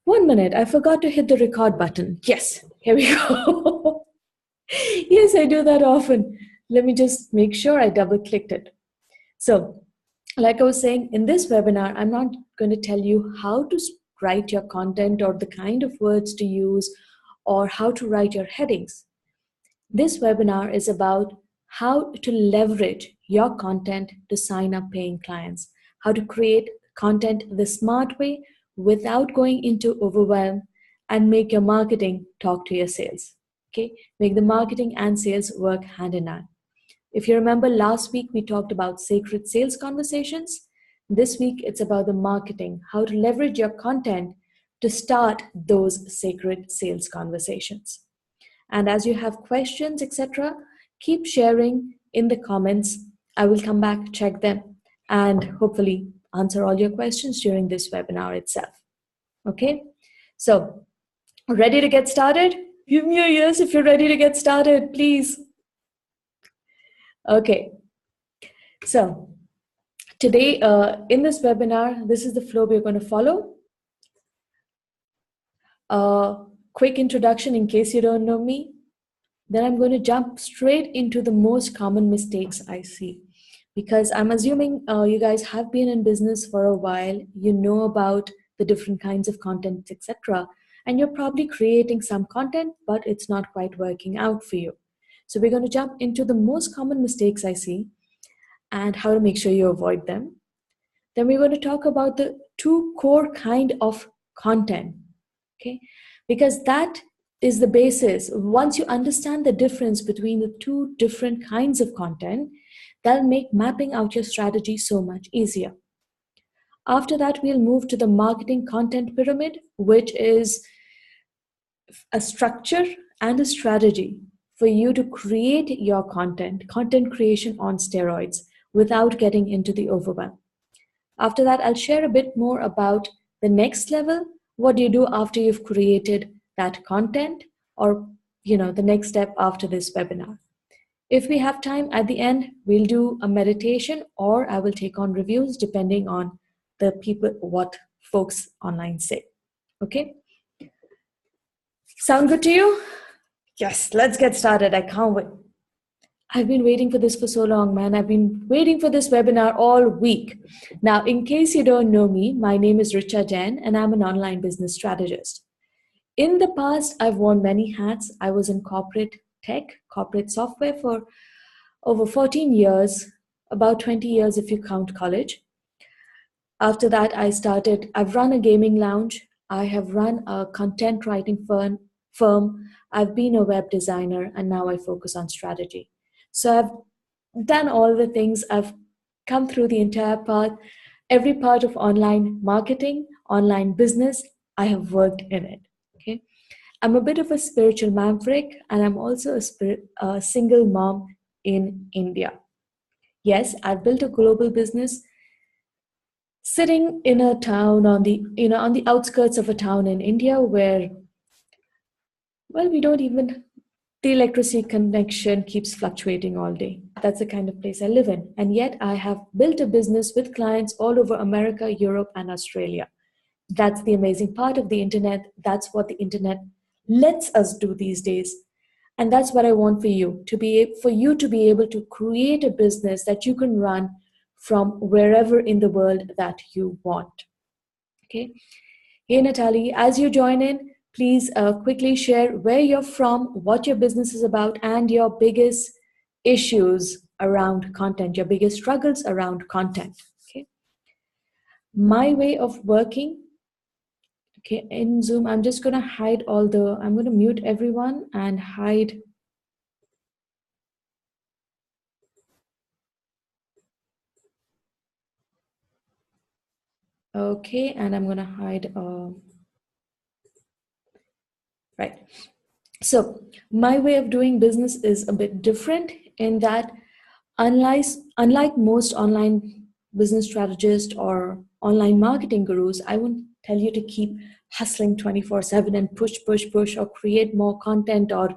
1 minute, I forgot to hit the record button. Yes, here we go. Yes, I do that often. Let me just make sure I double clicked it. So, like I was saying, in this webinar, I'm not going to tell you how to write your content or the kind of words to use or how to write your headings. This webinar is about how to leverage your content to sign up paying clients, how to create content the smart way without going into overwhelm, and make your marketing talk to your sales. Okay, make the marketing and sales work hand in hand. If you remember last week, we talked about sacred sales conversations. This week, it's about the marketing, how to leverage your content to start those sacred sales conversations. And as you have questions, etc., keep sharing in the comments. I will come back, check them, and hopefully answer all your questions during this webinar itself. Okay, so ready to get started? Give me a yes if you're ready to get started, please. Okay, so today in this webinar, this is the flow we're going to follow. Quick introduction in case you don't know me. Then I'm going to jump straight into the most common mistakes I see. Because I'm assuming you guys have been in business for a while, you know about the different kinds of content, etc. And you're probably creating some content, but it's not quite working out for you. So we're going to jump into the most common mistakes I see and how to make sure you avoid them. Then we're going to talk about the two core kind of content, okay? Because that is the basis. Once you understand the difference between the two different kinds of content, that'll make mapping out your strategy so much easier. After that, we'll move to the marketing content pyramid, which is a structure and a strategy for you to create your content creation on steroids without getting into the overwhelm. After that, I'll share a bit more about the next level. What do you do after you've created that content, or the next step after this webinar? If we have time at the end, we'll do a meditation, or I will take on reviews depending on the people, what folks online say. Okay? Sound good to you? Yes, let's get started. I can't wait. I've been waiting for this for so long, man. I've been waiting for this webinar all week. Now, in case you don't know me, my name is Richa Jain, and I'm an online business strategist. In the past, I've worn many hats. I was in corporate tech, corporate software for over 14 years, about 20 years if you count college. After that, I've run a gaming lounge. I have run a content writing firm. I've been a web designer, and now I focus on strategy. So I've done all the things. I've come through the entire path, every part of online marketing, online business. I have worked in it. Okay, I'm a bit of a spiritual maverick, and I'm also a single mom in India. Yes, I've built a global business sitting in a town on the outskirts of a town in India where, well, the electricity connection keeps fluctuating all day. That's the kind of place I live in. And yet I have built a business with clients all over America, Europe, and Australia. That's the amazing part of the internet. That's what the internet lets us do these days. And that's what I want for you to be able to create a business that you can run from wherever in the world that you want. Okay. Hey, Natalie, as you join in, please quickly share where you're from, what your business is about, and your biggest issues around content, your biggest struggles around content. Okay. My way of working, okay, in Zoom, I'm just going to I'm going to mute everyone and hide. Okay, and I'm going to hide. Right. So my way of doing business is a bit different in that unlike most online business strategists or online marketing gurus, I won't tell you to keep hustling 24/7 and push or create more content or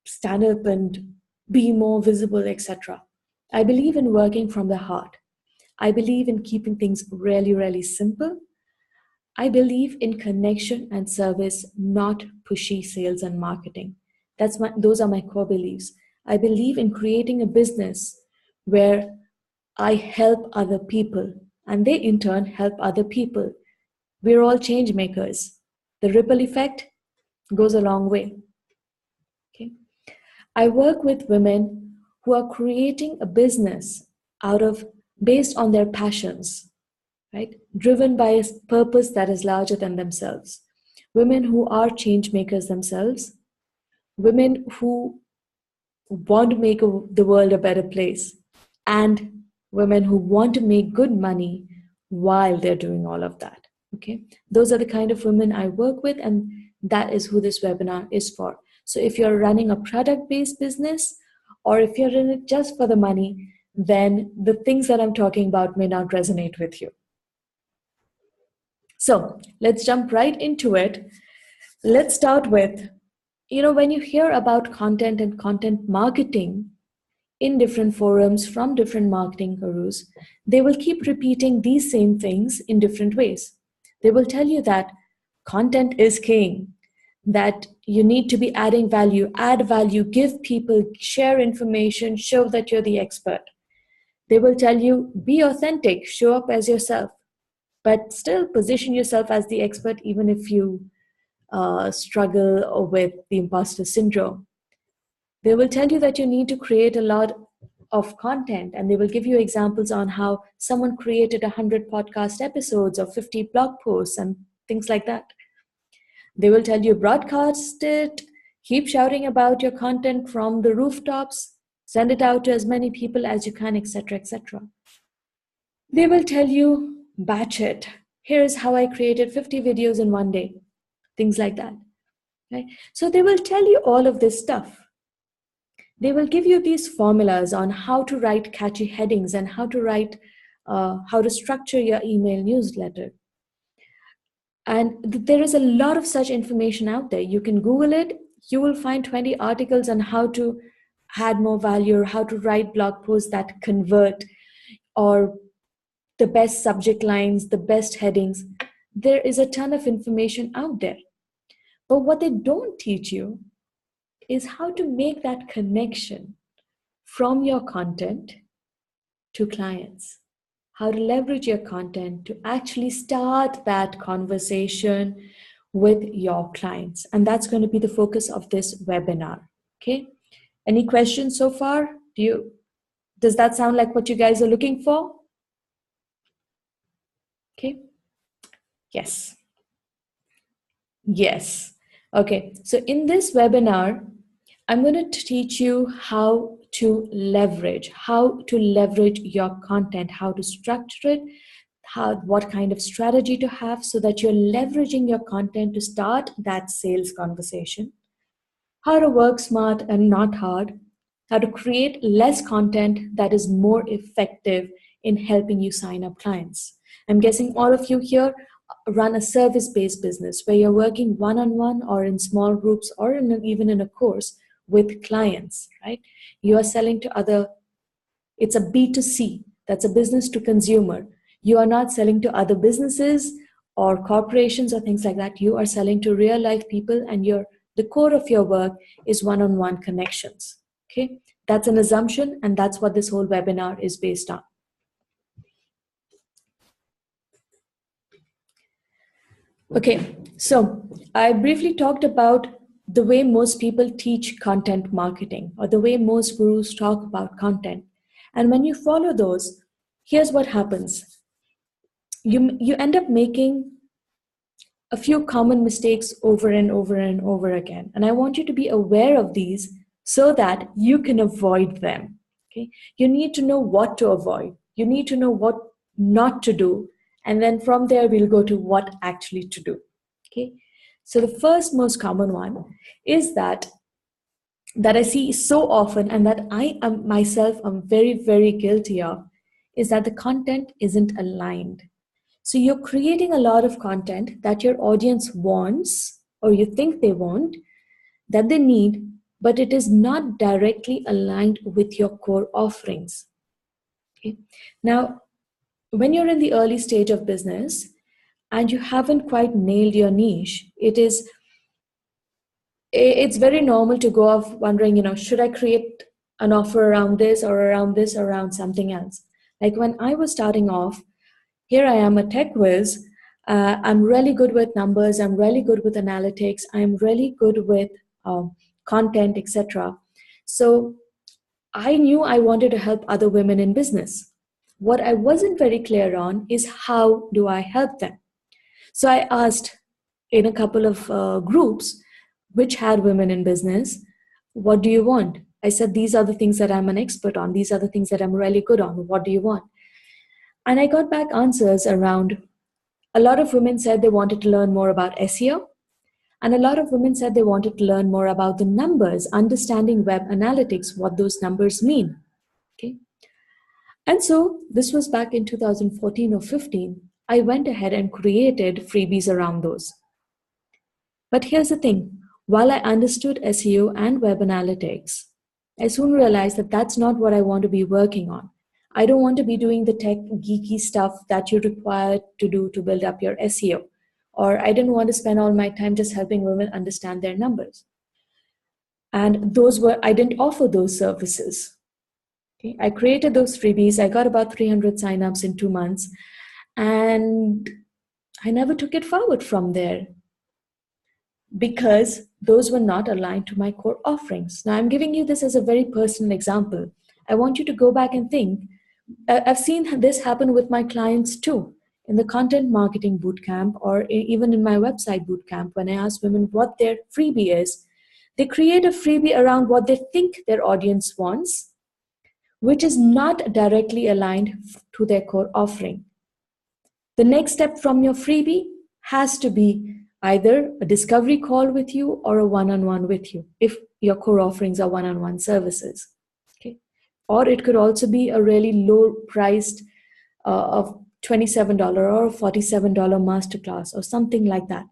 stand up and be more visible, etc. I believe in working from the heart. I believe in keeping things really, really simple. I believe in connection and service, not pushy sales and marketing. Those are my core beliefs. I believe in creating a business where I help other people and they in turn help other people. We're all change makers. The ripple effect goes a long way. Okay. I work with women who are creating a business out of based on their passions, right? Driven by a purpose that is larger than themselves. Women who are change makers themselves, women who want to make the world a better place, and women who want to make good money while they're doing all of that. Okay, those are the kind of women I work with, and that is who this webinar is for. So if you're running a product-based business, or if you're in it just for the money, then the things that I'm talking about may not resonate with you. So let's jump right into it. Let's start with, when you hear about content and content marketing in different forums from different marketing gurus, they will keep repeating these same things in different ways. They will tell you that content is king, that you need to be adding value, add value, give people, share information, show that you're the expert. They will tell you, be authentic, show up as yourself, but still position yourself as the expert even if you struggle with the imposter syndrome. They will tell you that you need to create a lot of content, and they will give you examples on how someone created 100 podcast episodes or 50 blog posts and things like that. They will tell you broadcast it, keep shouting about your content from the rooftops, send it out to as many people as you can, etc., etc. They will tell you batch it. Here's how I created 50 videos in one day, things like that. Right? So they will tell you all of this stuff. They will give you these formulas on how to write catchy headings and how to structure your email newsletter. And there is a lot of such information out there. You can Google it. You will find 20 articles on how to add more value or how to write blog posts that convert, or the best subject lines, the best headings. There is a ton of information out there. But what they don't teach you is how to make that connection from your content to clients, how to leverage your content to actually start that conversation with your clients. And that's going to be the focus of this webinar. Okay. Any questions so far? Does that sound like what you guys are looking for? Okay. Yes. Yes. Okay. So in this webinar, I'm going to teach you how to leverage your content, how to structure it, what kind of strategy to have so that you're leveraging your content to start that sales conversation, how to work smart and not hard, how to create less content that is more effective in helping you sign up clients. I'm guessing all of you here run a service-based business where you're working one-on-one or in small groups or even in a course with clients, right? You are selling to it's a B2C, that's a business to consumer. You are not selling to other businesses or corporations or things like that. You are selling to real life people, and the core of your work is one-on-one connections. Okay, that's an assumption, and that's what this whole webinar is based on. Okay, so I briefly talked about the way most people teach content marketing, or the way most gurus talk about content. And when you follow those, here's what happens. You end up making a few common mistakes over and over and over again. And I want you to be aware of these so that you can avoid them. Okay? You need to know what to avoid. You need to know what not to do. And then from there, we'll go to what actually to do. Okay? So the first most common one is that I see so often, and that I am myself am very, very guilty of, is that the content isn't aligned. So you're creating a lot of content that your audience wants, or you think they want, that they need, but it is not directly aligned with your core offerings. Okay? Now, when you're in the early stage of business and you haven't quite nailed your niche, it's very normal to go off wondering, should I create an offer around this or around this or around something else? Like when I was starting off, here I am, a tech whiz. I'm really good with numbers. I'm really good with analytics. I'm really good with content, etc. So I knew I wanted to help other women in business. What I wasn't very clear on is how do I help them? So I asked in a couple of groups which had women in business, what do you want? I said, these are the things that I'm an expert on. These are the things that I'm really good on. What do you want? And I got back answers around, a lot of women said they wanted to learn more about SEO. And a lot of women said they wanted to learn more about the numbers, understanding web analytics, what those numbers mean. Okay. And so this was back in 2014 or 15. I went ahead and created freebies around those. But here's the thing, while I understood SEO and web analytics, I soon realized that that's not what I want to be working on. I don't want to be doing the tech geeky stuff that you're required to do to build up your SEO. Or I didn't want to spend all my time just helping women understand their numbers. And I didn't offer those services. Okay? I created those freebies. I got about 300 signups in 2 months. And I never took it forward from there, because those were not aligned to my core offerings. Now, I'm giving you this as a very personal example. I want you to go back and think. I've seen this happen with my clients too. In the content marketing bootcamp, or even in my website bootcamp, when I ask women what their freebie is, they create a freebie around what they think their audience wants, which is not directly aligned to their core offering. The next step from your freebie has to be either a discovery call with you or a one-on-one with you, if your core offerings are one-on-one services. Okay. Or it could also be a really low priced of $27 or $47 masterclass or something like that.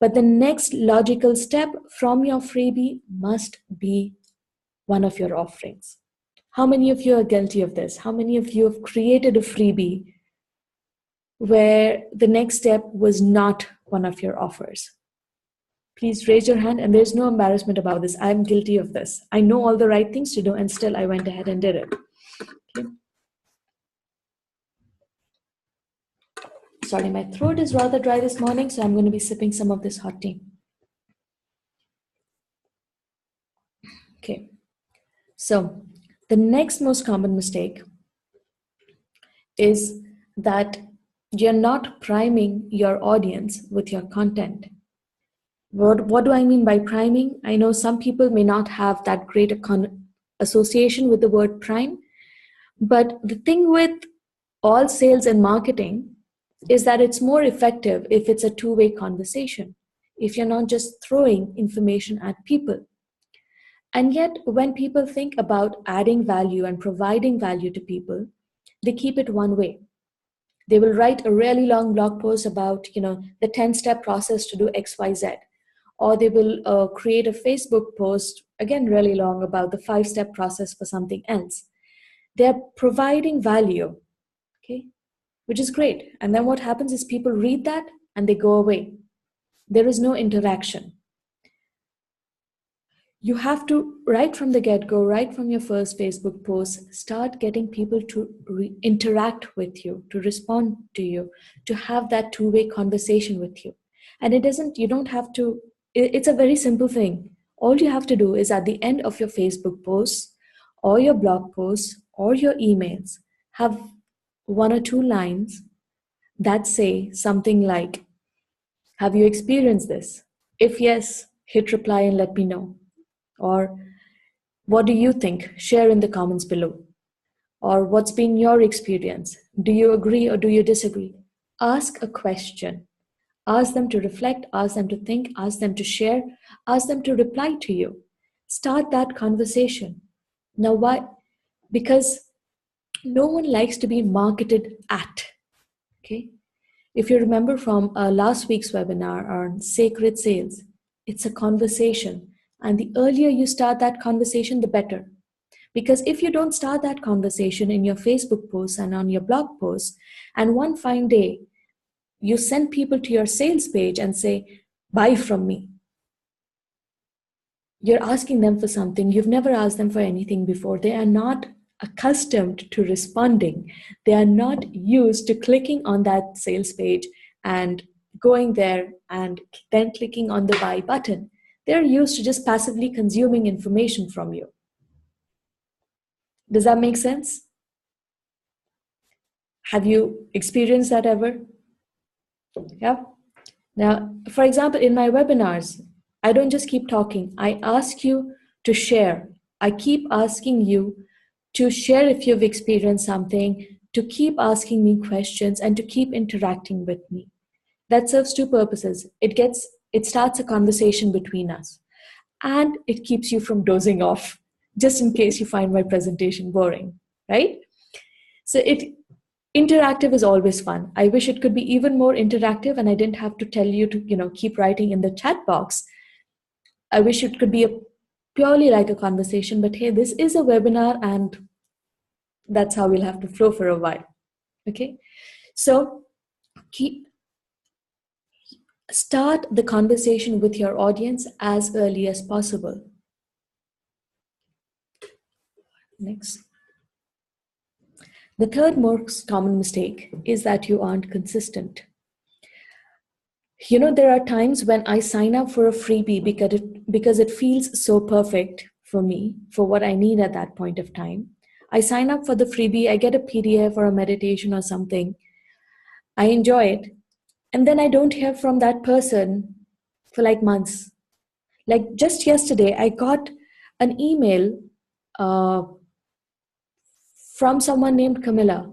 But the next logical step from your freebie must be one of your offerings. How many of you are guilty of this? How many of you have created a freebie where the next step was not one of your offers? Please raise your hand, and there's no embarrassment about this. I'm guilty of this. I know all the right things to do, and still I went ahead and did it. Okay. Sorry, my throat is rather dry this morning, so I'm going to be sipping some of this hot tea. Okay. So the next most common mistake is that you're not priming your audience with your content. What do I mean by priming? I know some people may not have that great association with the word prime, but the thing with all sales and marketing is that it's more effective if it's a two-way conversation, if you're not just throwing information at people. And yet, when people think about adding value and providing value to people, they keep it one way. They will write a really long blog post about, the 10-step process to do X, Y, Z. Or they will create a Facebook post, again, really long, about the 5-step process for something else. They're providing value, okay, which is great. And then what happens is people read that and they go away. There is no interaction. You have to, right from the get-go, right from your first Facebook post, start getting people to interact with you, to respond to you, to have that two-way conversation with you. And you don't have to, it's a very simple thing. All you have to do is at the end of your Facebook posts or your blog posts or your emails, have 1 or 2 lines that say something like, have you experienced this? If yes, hit reply and let me know. Or what do you think? Share in the comments below. Or what's been your experience? Do you agree or do you disagree? Ask a question. Ask them to reflect, ask them to think, ask them to share, ask them to reply to you. Start that conversation. Now, why? Because no one likes to be marketed at. Okay? If you remember from last week's webinar on sacred sales, it's a conversation. And the earlier you start that conversation, the better. Because if you don't start that conversation in your Facebook posts and on your blog posts, and one fine day, you send people to your sales page and say, buy from me. You're asking them for something. You've never asked them for anything before. They are not accustomed to responding. They are not used to clicking on that sales page and going there and then clicking on the buy button. They're used to just passively consuming information from you. Does that make sense? Have you experienced that ever? Yeah. Now, for example, in my webinars, I don't just keep talking. I ask you to share. I keep asking you to share if you've experienced something, to keep asking me questions, and to keep interacting with me. That serves two purposes. It starts a conversation between us, and it keeps you from dozing off, just in case you find my presentation boring, right? So interactive is always fun. I wish it could be even more interactive and I didn't have to tell you to, keep writing in the chat box. I wish it could be purely like a conversation, but hey, this is a webinar and that's how we'll have to flow for a while. Okay. So start the conversation with your audience as early as possible. Next. The third most common mistake is that you aren't consistent. There are times when I sign up for a freebie because it feels so perfect for me, for what I need at that point of time. I sign up for the freebie, I get a PDF or a meditation or something. I enjoy it. And then I don't hear from that person for like months. Like just yesterday, I got an email from someone named Camilla.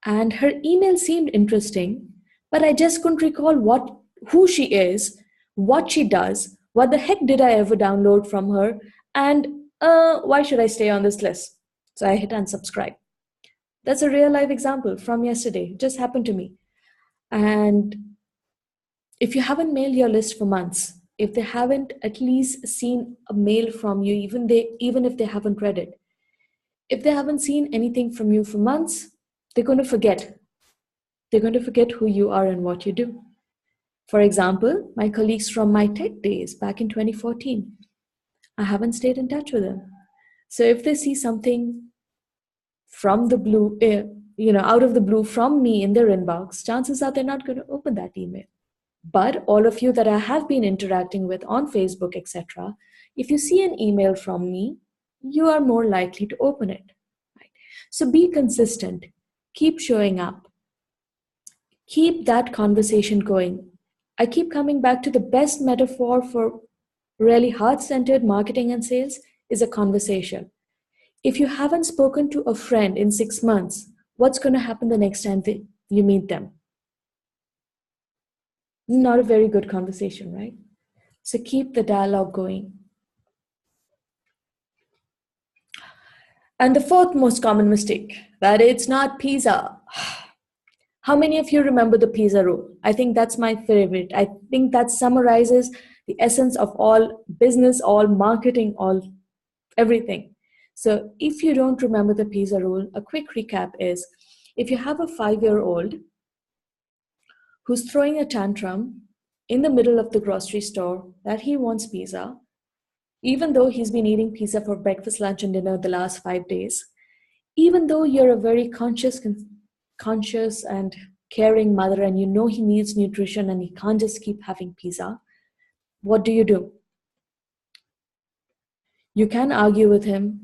And her email seemed interesting, but I just couldn't recall who she is, what she does, what the heck did I ever download from her, and why should I stay on this list? So I hit unsubscribe. That's a real life example from yesterday. It just happened to me. And if you haven't mailed your list for months, if they haven't at least seen a mail from you, even if they haven't read it, if they haven't seen anything from you for months, they're going to forget. They're going to forget who you are and what you do. For example, my colleagues from my tech days back in 2014, I haven't stayed in touch with them. So if they see something from the blue, out of the blue from me in their inbox, chances are they're not going to open that email. But all of you that I have been interacting with on Facebook, etc., if you see an email from me, you are more likely to open it. Right? So be consistent. Keep showing up. Keep that conversation going. I keep coming back to the best metaphor for really heart-centered marketing and sales is a conversation. If you haven't spoken to a friend in 6 months, what's going to happen the next time you meet them? Not a very good conversation, right? So keep the dialogue going. And the fourth most common mistake, that it's not Pisa. How many of you remember the Pisa Rule? I think that's my favorite. I think that summarizes the essence of all business, all marketing, all everything. So if you don't remember the Pisa Rule, a quick recap is, if you have a 5-year-old who's throwing a tantrum in the middle of the grocery store that he wants pizza, even though he's been eating pizza for breakfast, lunch, and dinner the last 5 days, even though you're a very conscious and caring mother and you know he needs nutrition and he can't just keep having pizza, what do? You can argue with him.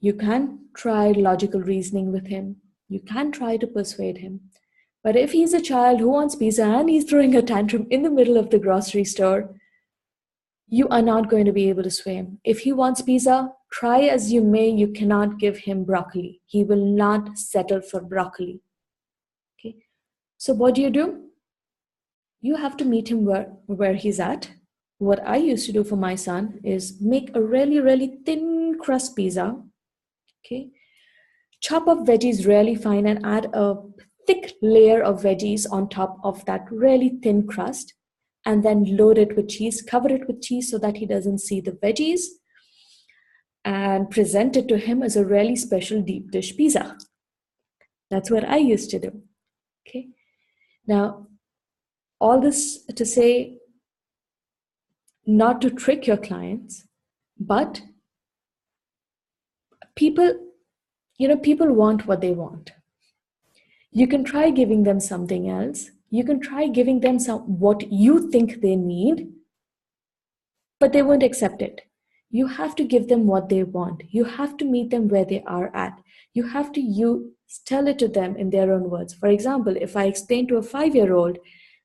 You can try logical reasoning with him. You can try to persuade him. But if he's a child who wants pizza and he's throwing a tantrum in the middle of the grocery store, you are not going to be able to sway him. If he wants pizza, try as you may, you cannot give him broccoli. He will not settle for broccoli. Okay. So what do? You have to meet him where he's at. What I used to do for my son is make a really, really thin crust pizza. Okay. Chop up veggies really fine and add a thick layer of veggies on top of that really thin crust, and then load it with cheese, cover it with cheese so that he doesn't see the veggies, and present it to him as a really special deep dish pizza. That's what I used to do. Okay. Now, All this to say, not to trick your clients, but people, people want what they want. You can try giving them something else. You can try giving them what you think they need, but they won't accept it. You have to give them what they want. You have to meet them where they are at. You have to tell it to them in their own words. For example, if I explain to a 5-year-old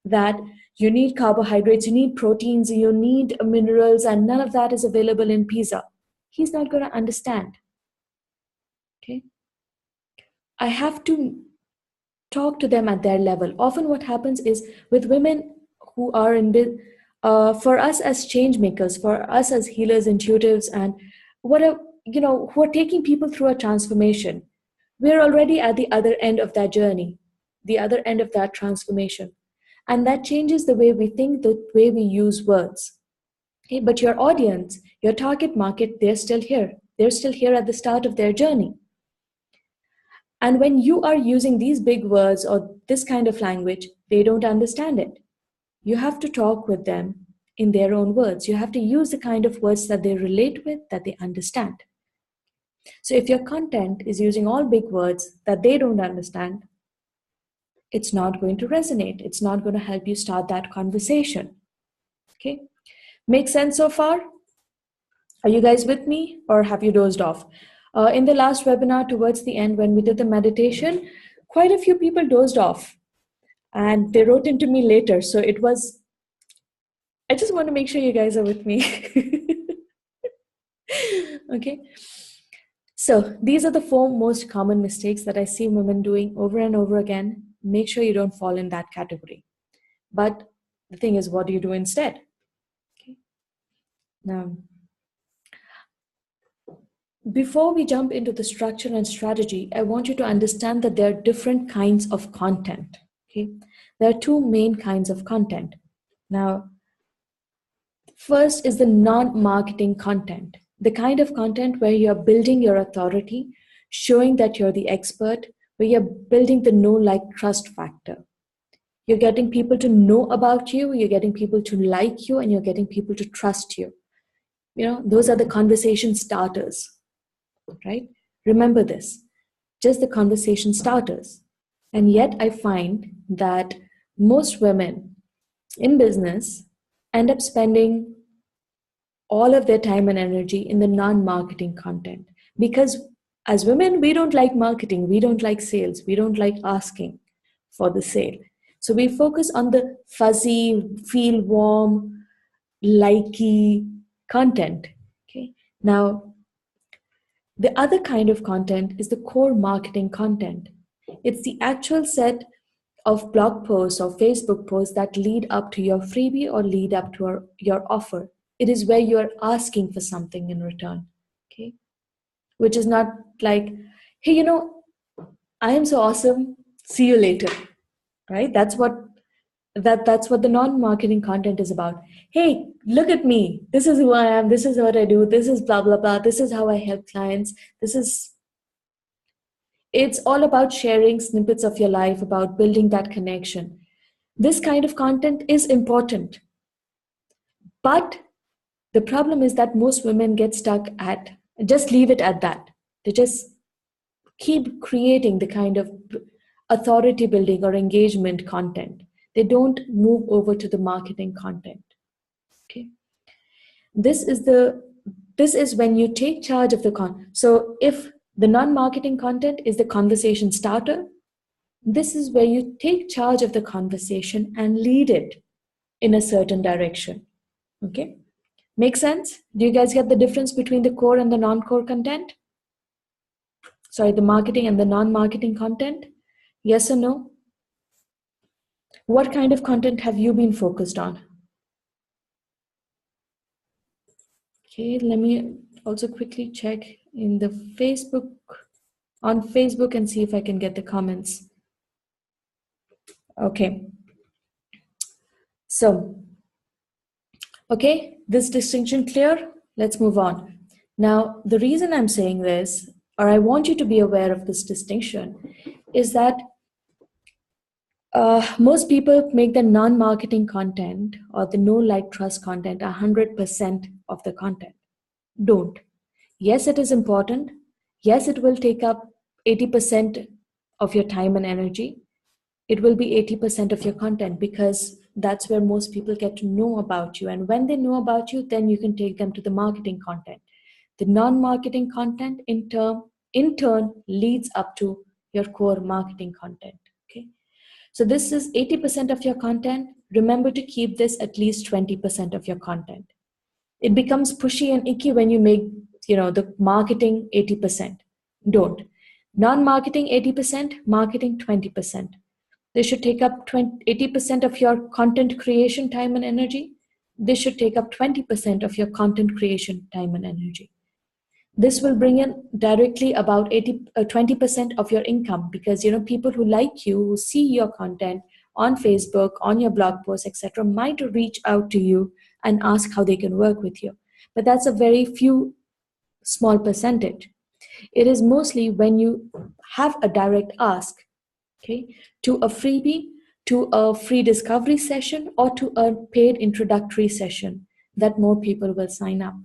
that you need carbohydrates, you need proteins, you need minerals, and none of that is available in pizza, he's not going to understand. Okay? I have to talk to them at their level. Often what happens is with women who are for us as change makers, for us as healers, intuitives, and who are taking people through a transformation, we're already at the other end of that journey, the other end of that transformation. And that changes the way we think, the way we use words. Okay? But your audience, your target market, they're still here. They're still here at the start of their journey. And when you are using these big words or this kind of language, they don't understand it. You have to talk with them in their own words. You have to use the kind of words that they relate with, that they understand. So if your content is using all big words that they don't understand, it's not going to resonate. It's not going to help you start that conversation. Okay? Make sense so far? Are you guys with me, or have you dozed off? In the last webinar, towards the end, when we did the meditation, quite a few people dozed off and they wrote into me later. So I just want to make sure you guys are with me. Okay. So these are the 4 most common mistakes that I see women doing over and over again. Make sure you don't fall in that category. But the thing is, what do you do instead? Okay. Now, before we jump into the structure and strategy, I want you to understand that there are different kinds of content. Okay? There are 2 main kinds of content. Now, first is the non-marketing content, the kind of content where you're building your authority, showing that you're the expert, where you're building the know, like, trust factor. You're getting people to know about you, you're getting people to like you, and you're getting people to trust you. Those are the conversation starters. Right? Remember this, just the conversation starters. And yet I find that most women in business end up spending all of their time and energy in the non-marketing content. Because as women, we don't like marketing, we don't like sales, we don't like asking for the sale. So we focus on the fuzzy, feel warm, likey content. Okay. Now, the other kind of content is the core marketing content. It's the actual set of blog posts or Facebook posts that lead up to your freebie or lead up to your offer. It is where you are asking for something in return, okay? Which is not like, hey, I am so awesome, see you later, right? That's what the non-marketing content is about. Hey, look at me. This is who I am. This is what I do. This is blah, blah, blah. This is how I help clients. It's all about sharing snippets of your life, about building that connection. This kind of content is important. But the problem is that most women get stuck at, just leave it at that. They just keep creating the kind of authority building or engagement content. They don't move over to the marketing content. Okay. This is when you take charge of the so if the non-marketing content is the conversation starter, this is where you take charge of the conversation and lead it in a certain direction. Okay. Make sense? Do you guys get the difference between the core and the non-core content? Sorry, the marketing and the non-marketing content? Yes or no? What kind of content have you been focused on? Okay, let me also quickly check in the on Facebook and see if I can get the comments. Okay. So, okay, this distinction clear? Let's move on. Now, the reason I'm saying this, or I want you to be aware of this distinction, is that Most people make the non-marketing content or the no like trust content 100% of the content. Don't. Yes, it is important. Yes, it will take up 80% of your time and energy. It will be 80% of your content because that's where most people get to know about you. And when they know about you, then you can take them to the marketing content. The non-marketing content in turn leads up to your core marketing content. Okay. So this is 80% of your content. Remember to keep this at least 20% of your content. It becomes pushy and icky when you make, the marketing 80%. Don't. Non-marketing 80%, marketing 20%. They should take up 80% of your content creation time and energy. They should take up 20% of your content creation time and energy. This will bring in directly about 20% of your income because people who like you, who see your content on Facebook, on your blog posts, etc., might reach out to you and ask how they can work with you. But that's a very few small percentage. It is mostly when you have a direct ask, okay, to a freebie, to a free discovery session, or to a paid introductory session that more people will sign up.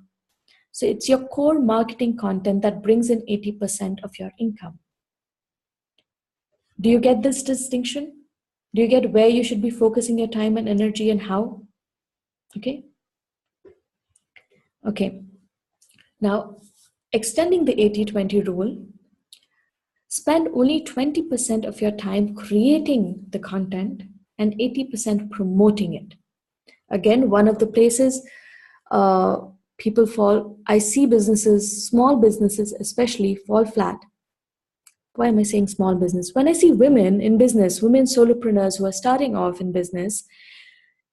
So it's your core marketing content that brings in 80% of your income. Do you get this distinction? Do you get where you should be focusing your time and energy and how? Okay. Okay. Now, extending the 80-20 rule, spend only 20% of your time creating the content and 80% promoting it. Again, one of the places people fall, I see businesses, small businesses especially, fall flat. Why am I saying small business? When I see women in business, women solopreneurs who are starting off in business,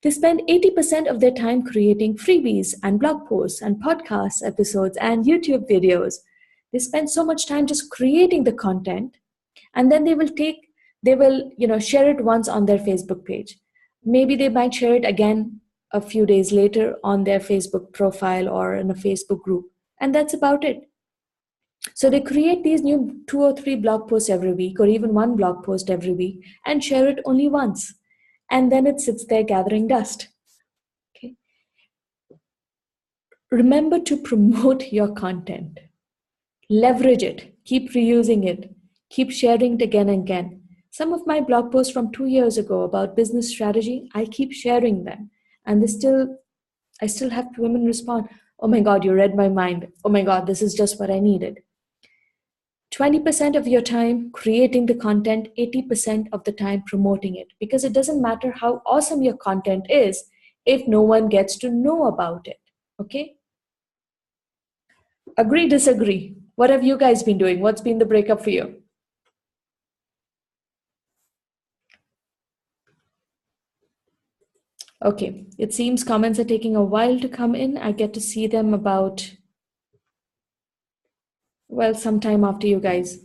they spend 80% of their time creating freebies and blog posts and podcast episodes and YouTube videos. They spend so much time just creating the content, and then they will share it once on their Facebook page. Maybe they might share it again a few days later on their Facebook profile or in a Facebook group. And that's about it. So they create these new 2 or 3 blog posts every week, or even 1 blog post every week, and share it only once. And then it sits there gathering dust. Okay. Remember to promote your content. Leverage it. Keep reusing it. Keep sharing it again and again. Some of my blog posts from 2 years ago about business strategy, I keep sharing them. And I still have women respond, "Oh my God, you read my mind. Oh my God, this is just what I needed." 20% of your time creating the content, 80% of the time promoting it. Because it doesn't matter how awesome your content is if no one gets to know about it. Okay? Agree, disagree? What have you guys been doing? What's been the breakup for you? Okay, it seems comments are taking a while to come in. I get to see them about, sometime after you guys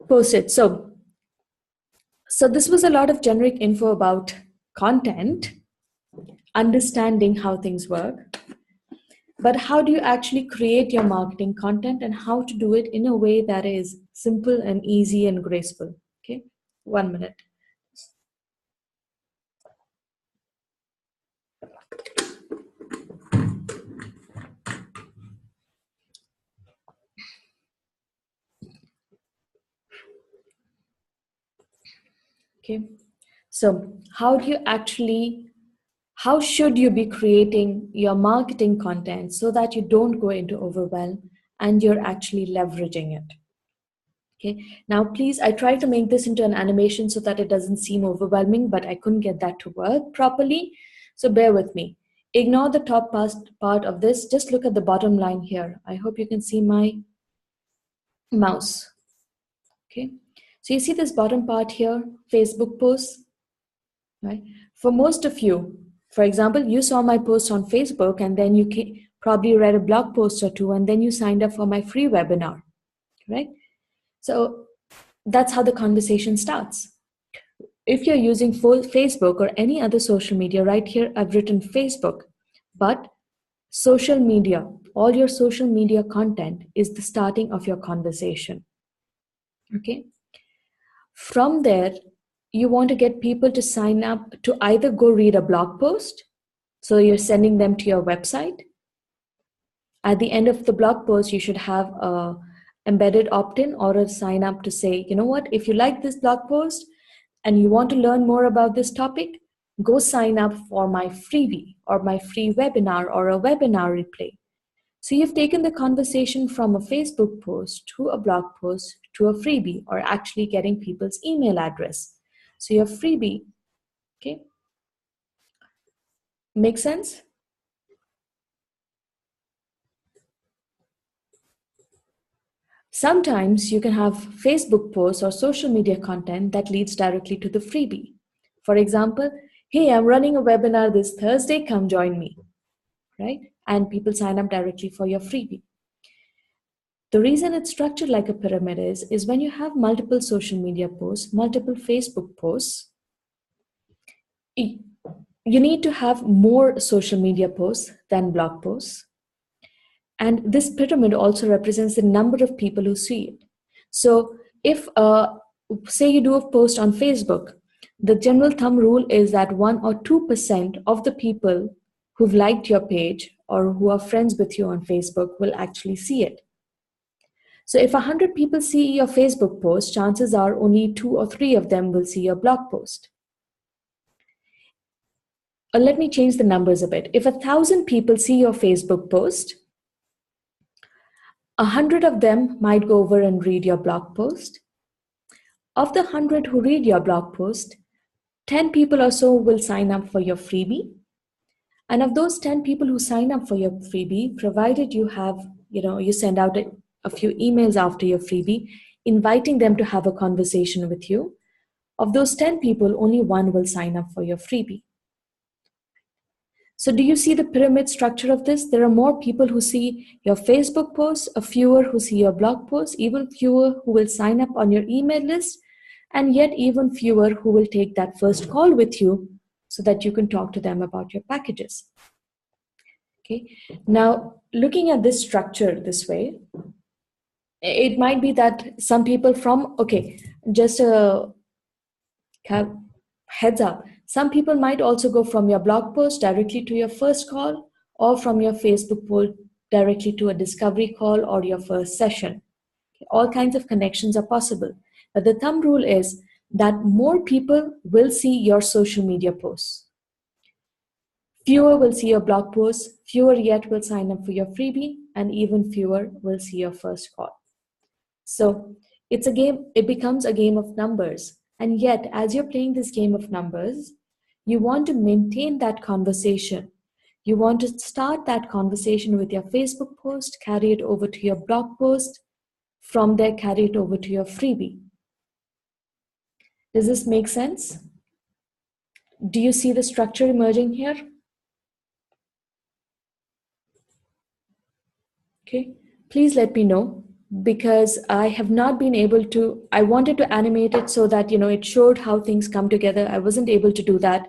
post it. So this was a lot of generic info about content, understanding how things work. But how do you actually create your marketing content and how to do it in a way that is simple and easy and graceful? Okay, 1 minute. Okay, so how should you be creating your marketing content so that you don't go into overwhelm and you're actually leveraging it? Okay, now please, I tried to make this into an animation so that it doesn't seem overwhelming, but I couldn't get that to work properly. So bear with me. Ignore the top part of this. Just look at the bottom line here. I hope you can see my mouse. Okay, so you see this bottom part here, Facebook posts, right? For most of you, for example, you saw my post on Facebook and then you probably read a blog post or two and then you signed up for my free webinar, right? So that's how the conversation starts. If you're using Facebook or any other social media, right here I've written Facebook, but social media, all your social media content is the starting of your conversation. Okay. From there, you want to get people to sign up to either go read a blog post, so you're sending them to your website. At the end of the blog post, you should have a embedded opt-in or a sign up to say, you know what, if you like this blog post and you want to learn more about this topic, go sign up for my freebie or my free webinar or a webinar replay. So you've taken the conversation from a Facebook post to a blog post to a freebie, or actually getting people's email address. So your freebie, okay, make sense? Sometimes you can have Facebook posts or social media content that leads directly to the freebie. For example, hey, I'm running a webinar this Thursday, come join me, right? And people sign up directly for your freebie. The reason it's structured like a pyramid is when you have multiple social media posts, multiple Facebook posts, you need to have more social media posts than blog posts. And this pyramid also represents the number of people who see it. So if, say you do a post on Facebook, the general thumb rule is that 1 or 2% of the people who've liked your page or who are friends with you on Facebook will actually see it. So if 100 people see your Facebook post, chances are only 2 or 3 of them will see your blog post. Or let me change the numbers a bit. If 1,000 people see your Facebook post, 100 of them might go over and read your blog post. Of the 100 who read your blog post, 10 people or so will sign up for your freebie. And of those 10 people who sign up for your freebie, provided you have, you send out a few emails after your freebie, inviting them to have a conversation with you, of those 10 people, only 1 will sign up for your freebie. So do you see the pyramid structure of this? There are more people who see your Facebook posts, a fewer who see your blog posts, even fewer who will sign up on your email list, and yet even fewer who will take that first call with you so that you can talk to them about your packages. Okay. Now, looking at this structure this way, it might be that some people just a heads up, some people might also go from your blog post directly to your first call, or from your Facebook post directly to a discovery call or your first session. All kinds of connections are possible. But the thumb rule is that more people will see your social media posts. Fewer will see your blog posts, fewer yet will sign up for your freebie, and even fewer will see your first call. So it's a game, it becomes a game of numbers. And yet, as you're playing this game of numbers, you want to maintain that conversation. You want to start that conversation with your Facebook post, carry it over to your blog post, from there carry it over to your freebie. Does this make sense? Do you see the structure emerging here? Okay, please let me know, because I have not been able to, I wanted to animate it so that, it showed how things come together. I wasn't able to do that,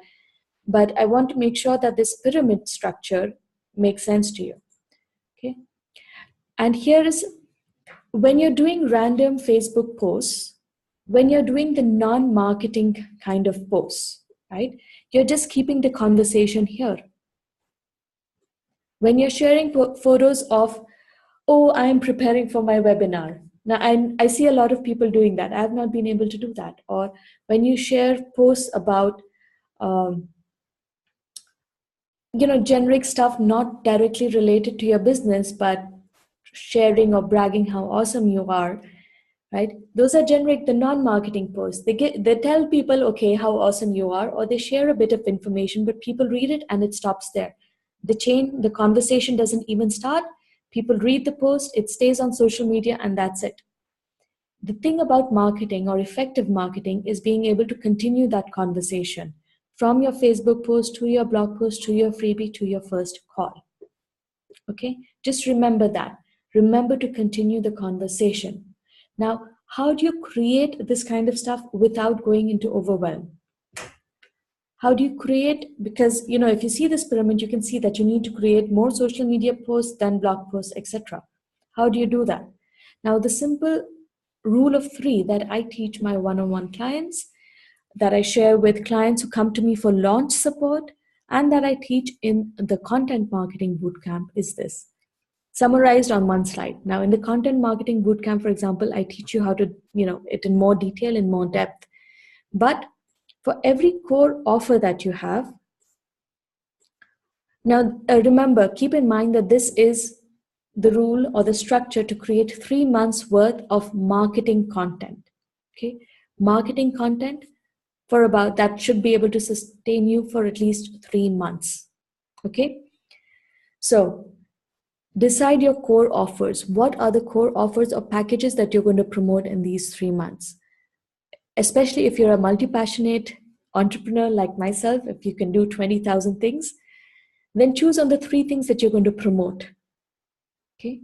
but I want to make sure that this pyramid structure makes sense to you. Okay. And here is, when you're doing random Facebook posts, when you're doing the non-marketing kind of posts, right? You're just keeping the conversation here. When you're sharing photos of, oh, I'm preparing for my webinar. Now, I see a lot of people doing that. I have not been able to do that. Or when you share posts about, generic stuff not directly related to your business, but sharing or bragging how awesome you are, right? Those are generic, the non-marketing posts. They tell people, okay, how awesome you are, or they share a bit of information, but people read it and it stops there. The conversation doesn't even start. People read the post, it stays on social media, and that's it. The thing about marketing or effective marketing is being able to continue that conversation from your Facebook post to your blog post to your freebie to your first call. Okay, just remember that. Remember to continue the conversation. Now, how do you create this kind of stuff without going into overwhelm? How do you create, because if you see this pyramid, you can see that you need to create more social media posts than blog posts, etc. How do you do that? Now, the simple rule of 3 that I teach my one-on-one clients, that I share with clients who come to me for launch support and that I teach in the content marketing bootcamp is this, summarized on one slide. Now, in the content marketing bootcamp, for example, I teach you how to, it in more detail, in more depth. But for every core offer that you have, now remember, keep in mind that this is the rule or the structure to create 3 months worth of marketing content. Okay, marketing content for about that should be able to sustain you for at least 3 months. Okay, so decide your core offers. What are the core offers or packages that you're going to promote in these 3 months? Especially if you're a multi-passionate entrepreneur like myself, if you can do 20,000 things, then choose on the 3 things that you're going to promote. Okay.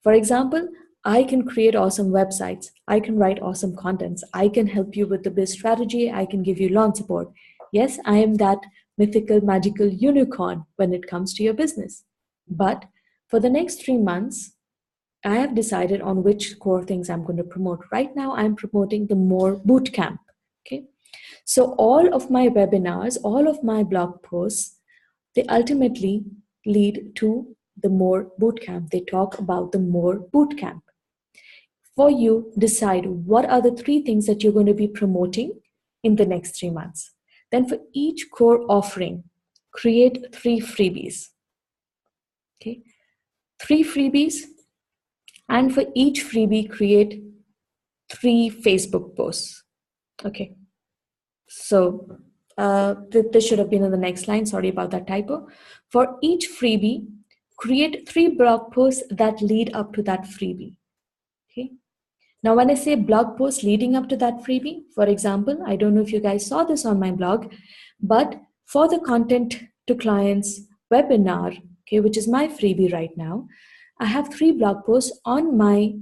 For example, I can create awesome websites. I can write awesome contents. I can help you with the biz strategy. I can give you launch support. Yes, I am that mythical, magical unicorn when it comes to your business. But for the next 3 months, I have decided on which core things I'm going to promote. Right now, I'm promoting the More Bootcamp. Okay. So all of my webinars, all of my blog posts, they ultimately lead to the More Bootcamp. They talk about the More Bootcamp. For you, decide what are the 3 things that you're going to be promoting in the next 3 months. Then for each core offering, create 3 freebies. Okay, 3 freebies. And for each freebie, create 3 Facebook posts. Okay. So this should have been in the next line. Sorry about that typo. For each freebie, create 3 blog posts that lead up to that freebie. Okay. Now, when I say blog posts leading up to that freebie, for example, I don't know if you guys saw this on my blog, but for the Content to Clients webinar, okay, which is my freebie right now, I have 3 blog posts on my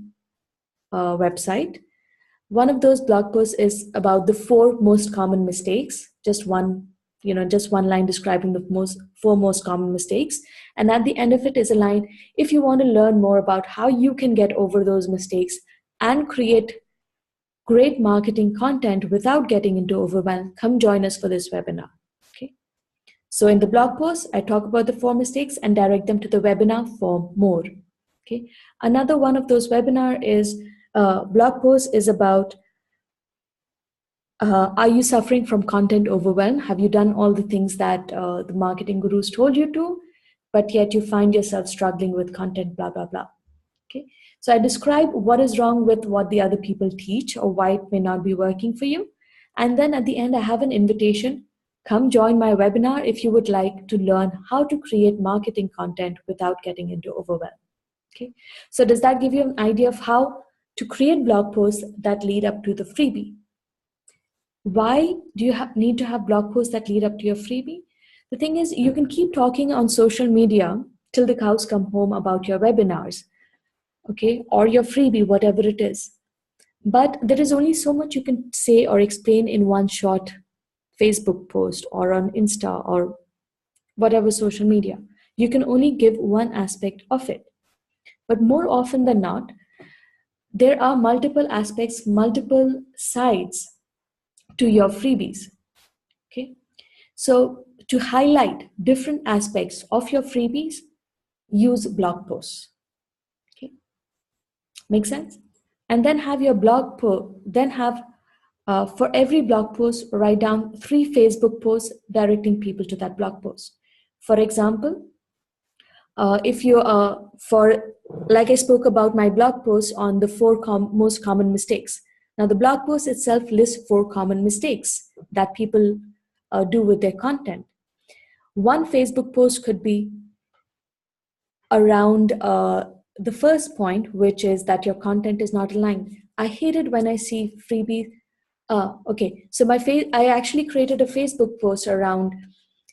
website. One of those blog posts is about the 4 most common mistakes, just one line describing the 4 most common mistakes. And at the end of it is a line, if you want to learn more about how you can get over those mistakes and create great marketing content without getting into overwhelm, come join us for this webinar. Okay. So in the blog post, I talk about the 4 mistakes and direct them to the webinar for more. Okay. Another one of those webinar is blog post is about are you suffering from content overwhelm? Have you done all the things that the marketing gurus told you to, but yet you find yourself struggling with content, blah, blah, blah. Okay. So I describe what is wrong with what the other people teach or why it may not be working for you. And then at the end, I have an invitation. Come join my webinar if you would like to learn how to create marketing content without getting into overwhelm. Okay. So does that give you an idea of how to create blog posts that lead up to the freebie? Why do you need to have blog posts that lead up to your freebie? The thing is, you can keep talking on social media till the cows come home about your webinars, okay, or your freebie, whatever it is. But there is only so much you can say or explain in one short Facebook post or on Insta or whatever social media. You can only give one aspect of it. But more often than not, there are multiple aspects, multiple sides to your freebies. Okay. So to highlight different aspects of your freebies, use blog posts. Okay. Make sense? And then have your blog post, for every blog post, write down 3 Facebook posts directing people to that blog post. For example, if you like I spoke about my blog post on the 4 most common mistakes. Now the blog post itself lists 4 common mistakes that people do with their content. One Facebook post could be around the first point, which is that your content is not aligned. I hate it when I see freebies. Okay, so I actually created a Facebook post around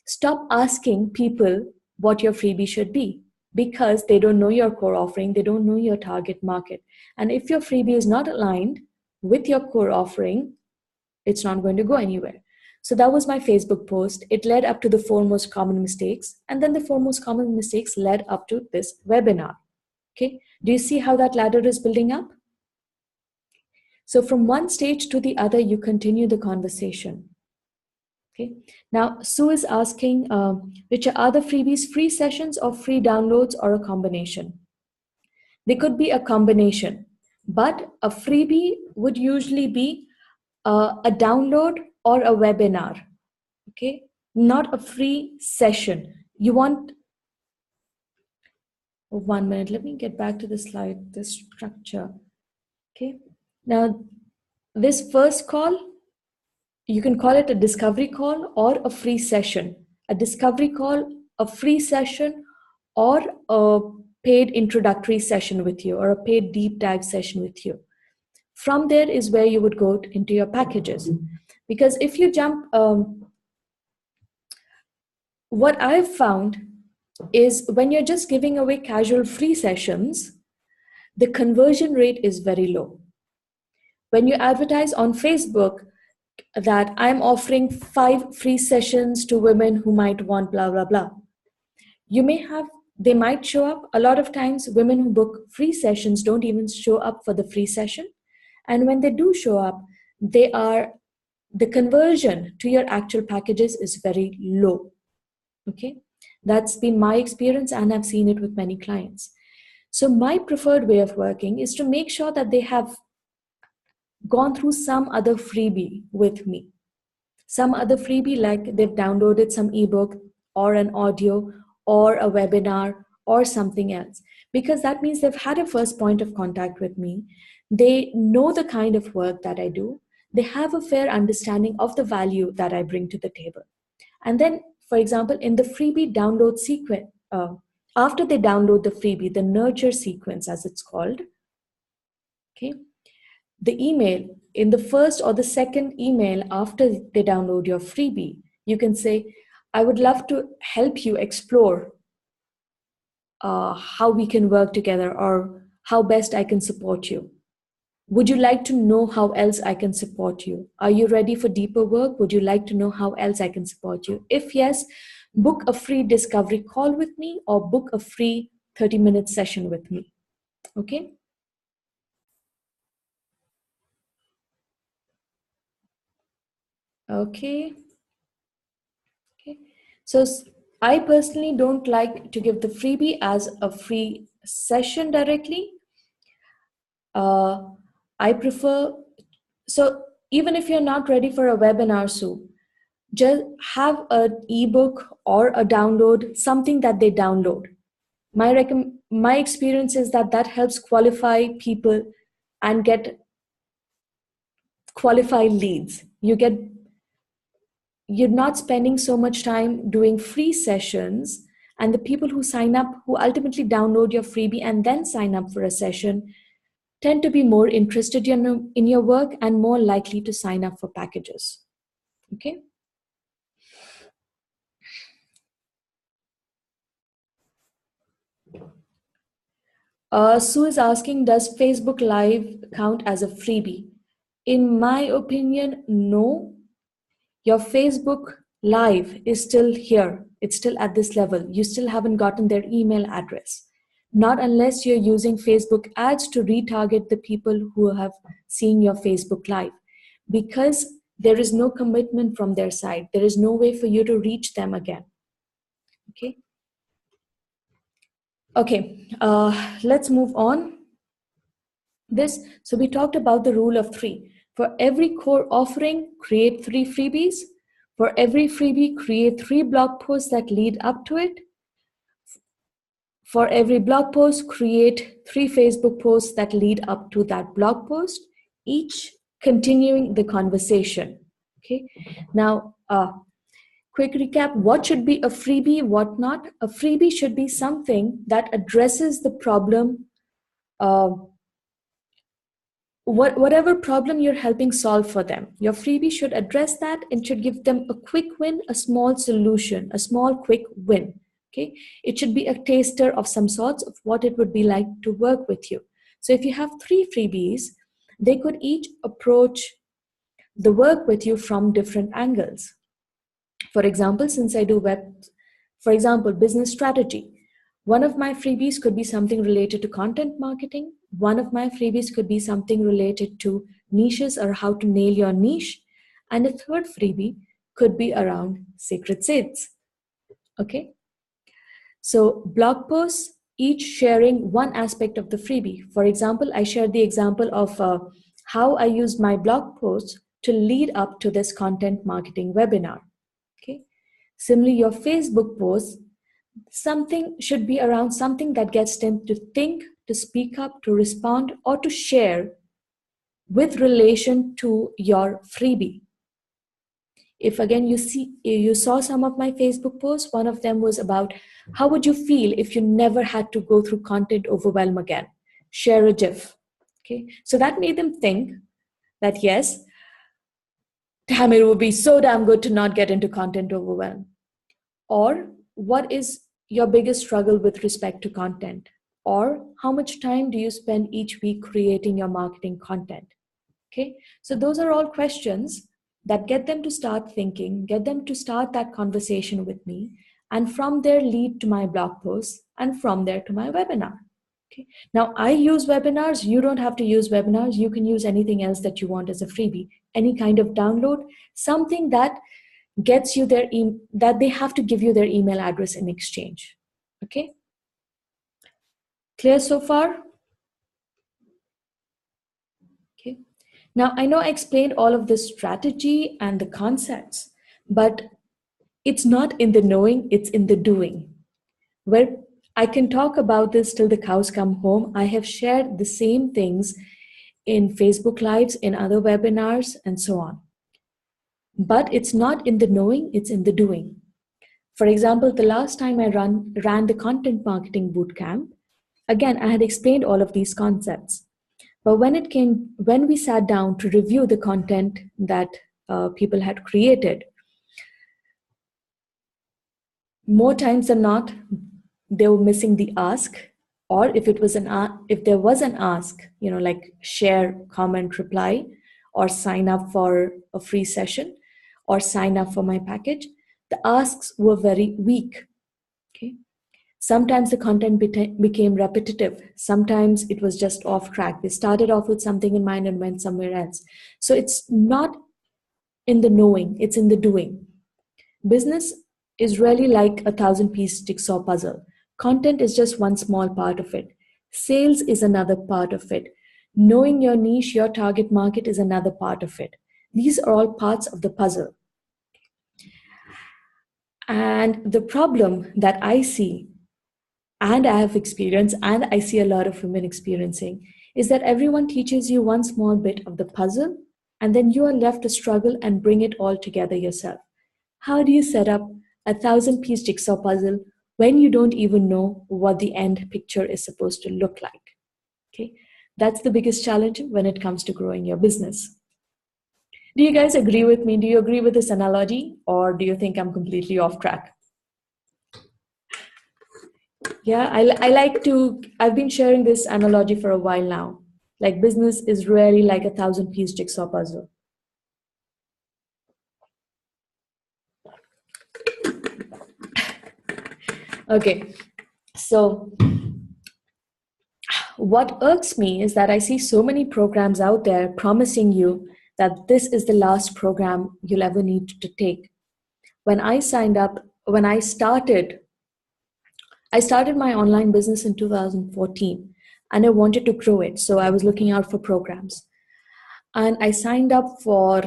stop asking people what your freebie should be because they don't know your core offering, they don't know your target market. And if your freebie is not aligned with your core offering, it's not going to go anywhere. So that was my Facebook post. It led up to the 4 most common mistakes. And then the 4 most common mistakes led up to this webinar. Okay. Do you see how that ladder is building up? So from one stage to the other, you continue the conversation. Okay. Now, Sue is asking, which are the freebies, free sessions or free downloads or a combination? They could be a combination, but a freebie would usually be a download or a webinar. Okay. Not a free session. You want 1 minute. Let me get back to the slide, this structure. Okay. Now, this first call, you can call it a discovery call or a free session. A discovery call, a free session, or a paid introductory session with you, or a paid deep dive session with you. From there is where you would go into your packages. Because if you jump, what I've found is when you're just giving away casual free sessions, the conversion rate is very low. When you advertise on Facebook that I'm offering 5 free sessions to women who might want blah, blah, blah, they might show up. A lot of times, women who book free sessions don't even show up for the free session. And when they do show up, the conversion to your actual packages is very low. Okay, that's been my experience, and I've seen it with many clients. So my preferred way of working is to make sure that they have gone through some other freebie with me. Some other freebie, like they've downloaded some ebook or an audio or a webinar or something else, because that means they've had a first point of contact with me. They know the kind of work that I do. They have a fair understanding of the value that I bring to the table. And then, for example, in the freebie download sequence, after they download the freebie, the nurture sequence, as it's called, okay, the email, in the first or the second email after they download your freebie, you can say, I would love to help you explore how we can work together or how best I can support you. Would you like to know how else I can support you? Are you ready for deeper work? Would you like to know how else I can support you? If yes, book a free discovery call with me or book a free 30-minute session with me. Okay? Okay. Okay. So I personally don't like to give the freebie as a free session directly. I prefer, so even if you're not ready for a webinar, so just have an ebook or a download, something that they download. My experience is that helps qualify people and get qualified leads. You're not spending so much time doing free sessions, and the people who sign up, who ultimately download your freebie and then sign up for a session, tend to be more interested in your work and more likely to sign up for packages. Okay. Sue is asking, does Facebook Live count as a freebie? In my opinion, no. Your Facebook Live is still here. It's still at this level. You still haven't gotten their email address. Not unless you're using Facebook ads to retarget the people who have seen your Facebook Live. Because there is no commitment from their side. There is no way for you to reach them again. Okay. Okay, let's move on. So we talked about the rule of 3. For every core offering, create 3 freebies. For every freebie, create 3 blog posts that lead up to it. For every blog post, create 3 Facebook posts that lead up to that blog post, each continuing the conversation. Okay. Now, quick recap, what should be a freebie, what not? A freebie should be something that addresses the problem, whatever problem you're helping solve for them. Your freebie should address that and should give them a quick win, a small solution, a small quick win. Okay, it should be a taster of some sorts of what it would be like to work with you. So if you have 3 freebies, they could each approach the work with you from different angles. For example, since I do business strategy, one of my freebies could be something related to content marketing. One of my freebies could be something related to niches or how to nail your niche. And a third freebie could be around sacred sites. Okay? So blog posts, each sharing one aspect of the freebie. For example, I shared the example of how I used my blog posts to lead up to this content marketing webinar. Okay. Similarly, your Facebook posts, something should be around something that gets them to think, to speak up, to respond, or to share with relation to your freebie. If again you saw some of my Facebook posts, one of them was about how would you feel if you never had to go through content overwhelm again? Share a GIF. Okay, so that made them think that yes, damn, it would be so damn good to not get into content overwhelm. Or what is your biggest struggle with respect to content? Or how much time do you spend each week creating your marketing content? Okay, so those are all questions that get them to start thinking, get them to start that conversation with me, and from there lead to my blog posts, and from there to my webinar. Okay. Now I use webinars. You don't have to use webinars. You can use anything else that you want as a freebie, any kind of download, something that gets you their that they have to give you their email address in exchange. Okay, clear so far? Okay. Now, I know I explained all of this strategy and the concepts, but it's not in the knowing, it's in the doing. Where I can talk about this till the cows come home. I have shared the same things in Facebook Lives, in other webinars, and so on. But it's not in the knowing, it's in the doing. For example, the last time I ran the content marketing bootcamp, again, I had explained all of these concepts. But when we sat down to review the content that people had created, more times than not, they were missing the ask, or if there was an ask, like share, comment, reply, or sign up for a free session, or sign up for my package, the asks were very weak. Okay. Sometimes the content became repetitive. Sometimes it was just off track. They started off with something in mind and went somewhere else. So it's not in the knowing, it's in the doing. Business is really like a 1,000-piece jigsaw puzzle. Content is just one small part of it. Sales is another part of it. Knowing your niche, your target market is another part of it. These are all parts of the puzzle. And the problem that I see, and I have experienced, and I see a lot of women experiencing, is that everyone teaches you one small bit of the puzzle, and then you are left to struggle and bring it all together yourself. How do you set up a 1,000-piece jigsaw puzzle when you don't even know what the end picture is supposed to look like? Okay, that's the biggest challenge when it comes to growing your business. Do you guys agree with me? Do you agree with this analogy, or do you think I'm completely off track? Yeah, I've been sharing this analogy for a while now. Like business is really like a 1,000-piece jigsaw puzzle. Okay, so what irks me is that I see so many programs out there promising you that this is the last program you'll ever need to take. When I started my online business in 2014, and I wanted to grow it. So I was looking out for programs. And I signed up for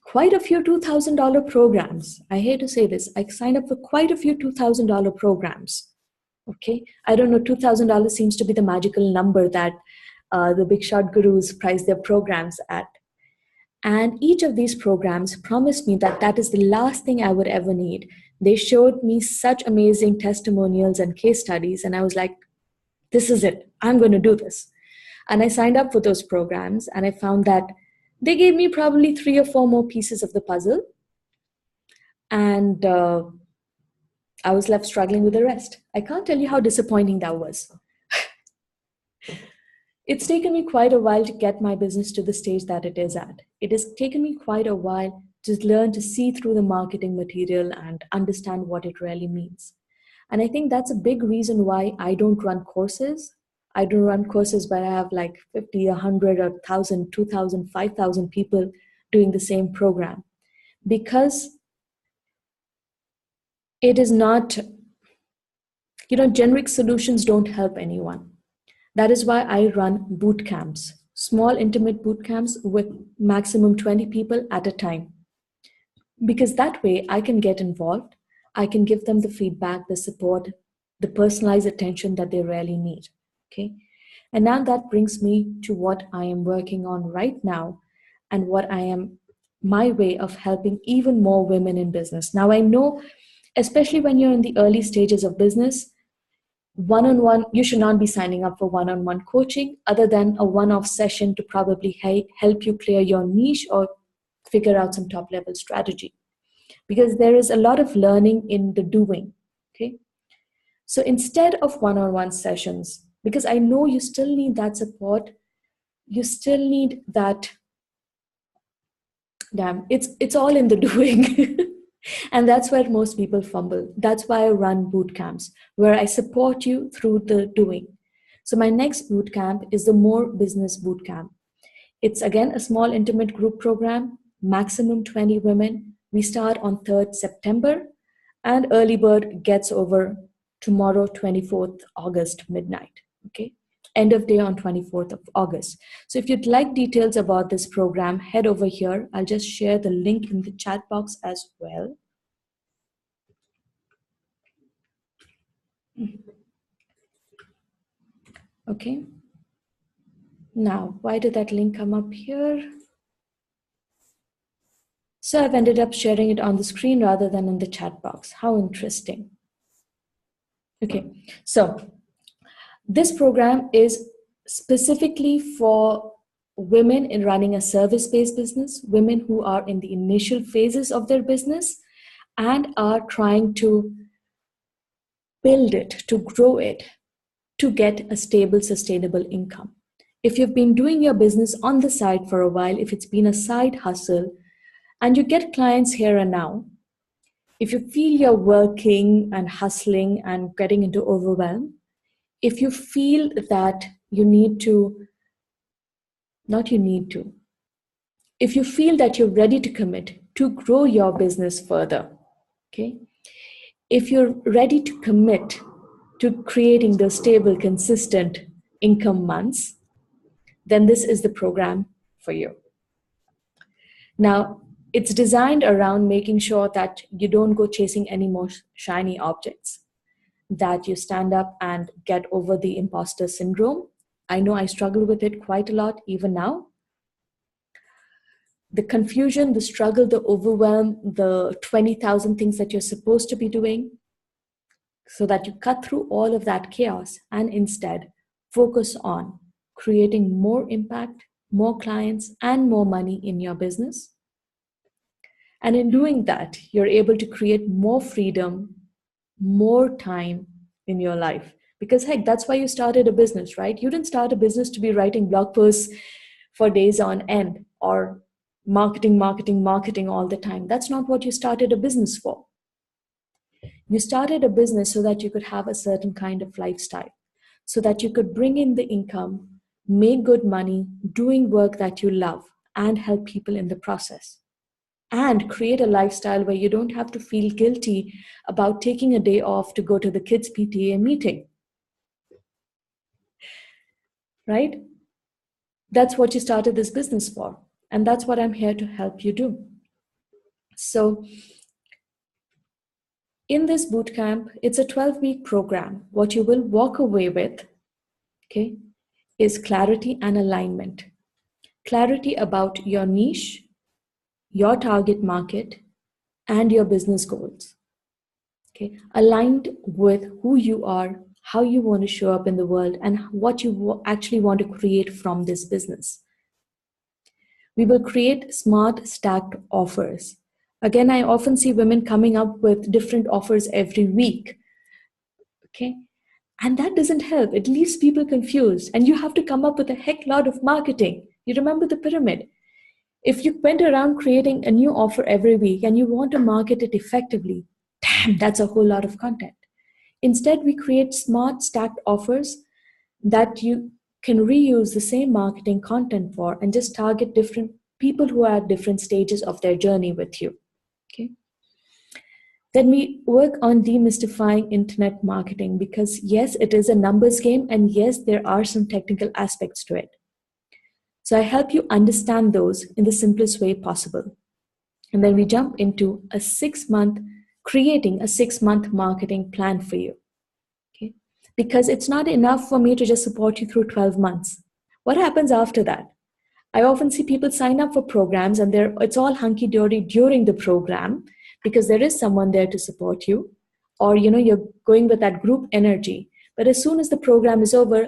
quite a few $2,000 programs. I hate to say this. I signed up for quite a few $2,000 programs. Okay. I don't know, $2,000 seems to be the magical number that the big shot gurus price their programs at. And each of these programs promised me that that is the last thing I would ever need. They showed me such amazing testimonials and case studies. And I was like, this is it. I'm going to do this. And I signed up for those programs, and I found that they gave me probably 3 or 4 more pieces of the puzzle. And I was left struggling with the rest. I can't tell you how disappointing that was. It's taken me quite a while to get my business to the stage that it is at. It has taken me quite a while to learn to see through the marketing material and understand what it really means. And I think that's a big reason why I don't run courses. I don't run courses where I have like 50, 100, or 1,000, 2,000, 5,000 people doing the same program. Because It is not, generic solutions don't help anyone. That is why I run boot camps, small intimate boot camps with maximum 20 people at a time. Because that way I can get involved, I can give them the feedback, the support, the personalized attention that they really need. Okay. And now that brings me to what I am working on right now and what I am my way of helping even more women in business. Now I know, especially when you're in the early stages of business, one-on-one, you should not be signing up for one-on-one coaching other than a one-off session to probably help you clear your niche or figure out some top level strategy, because there is a lot of learning in the doing. Okay. So instead of one-on-one sessions, because I know you still need that support, you still need that, it's all in the doing. And that's where most people fumble. That's why I run boot camps, where I support you through the doing. So my next boot camp is the More Business Boot Camp. It's again a small intimate group program, maximum 20 women. We start on 3rd September, and early bird gets over tomorrow, 24th August, midnight. Okay. End of day on 24th of August. So if you'd like details about this program, head over here. I'll just share the link in the chat box as well. Okay. Now, why did that link come up here? So I've ended up sharing it on the screen rather than in the chat box. How interesting. Okay, so this program is specifically for women in running a service-based business, women who are in the initial phases of their business and are trying to build it, to grow it, to get a stable, sustainable income. If you've been doing your business on the side for a while, if it's been a side hustle, and you get clients here and now, if you feel you're working and hustling and getting into overwhelm, if you feel that if you feel that you're ready to commit to grow your business further, okay, if you're ready to commit to creating the stable, consistent income months, then this is the program for you. Now, it's designed around making sure that you don't go chasing any more shiny objects, that you stand up and get over the imposter syndrome. I know I struggle with it quite a lot even now. The confusion, the struggle, the overwhelm, the 20,000 things that you're supposed to be doing, so that you cut through all of that chaos and instead focus on creating more impact, more clients, and more money in your business. And in doing that, you're able to create more freedom, more time in your life. Because heck, that's why you started a business, right? You didn't start a business to be writing blog posts for days on end or marketing all the time. That's not what you started a business for. You started a business so that you could have a certain kind of lifestyle, so that you could bring in the income, make good money, doing work that you love, and help people in the process. And create a lifestyle where you don't have to feel guilty about taking a day off to go to the kids' PTA meeting. Right? That's what you started this business for. And that's what I'm here to help you do. So in this bootcamp, it's a 12-week program. What you will walk away with, okay, is clarity and alignment. Clarity about your niche, your target market, and your business goals. Okay, aligned with who you are, how you want to show up in the world, and what you actually want to create from this business. We will create smart stacked offers. Again, I often see women coming up with different offers every week. Okay, and that doesn't help. It leaves people confused, and you have to come up with a heck lot of marketing. You remember the pyramid. If you went around creating a new offer every week and you want to market it effectively, damn, that's a whole lot of content. Instead, we create smart stacked offers that you can reuse the same marketing content for and just target different people who are at different stages of their journey with you. Okay. Then we work on demystifying internet marketing because yes, it is a numbers game and yes, there are some technical aspects to it. So I help you understand those in the simplest way possible. And then we jump into creating a 6-month marketing plan for you. Okay? Because it's not enough for me to just support you through 12 months. What happens after that? I often see people sign up for programs and it's all hunky-dory during the program because there is someone there to support you, or you're going with that group energy. But as soon as the program is over,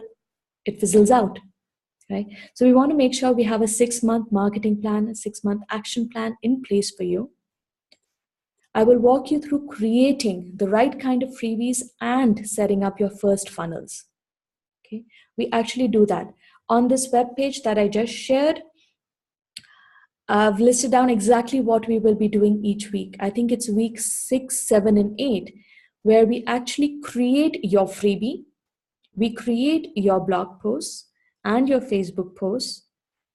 it fizzles out. Right? So we want to make sure we have a 6-month marketing plan, a 6-month action plan in place for you. I will walk you through creating the right kind of freebies and setting up your first funnels. Okay? We actually do that. On this web page that I just shared, I've listed down exactly what we will be doing each week. I think it's week 6, 7, and 8, where we actually create your freebie, we create your blog posts and your Facebook posts.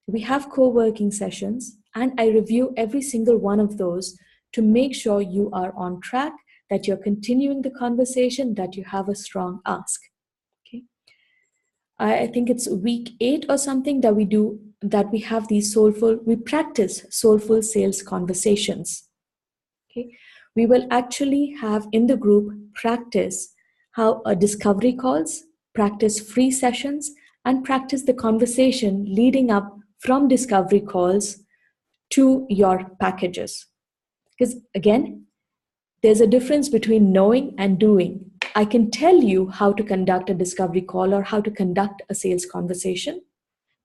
We have co-working sessions, and I review every single one of those to make sure you are on track, that you're continuing the conversation, that you have a strong ask. Okay. I think it's week 8 or something that we have these we practice soulful sales conversations. Okay. We will actually have in the group practice how a discovery calls, practice free sessions, and practice the conversation leading up from discovery calls to your packages. Because again, there's a difference between knowing and doing. I can tell you how to conduct a discovery call or how to conduct a sales conversation,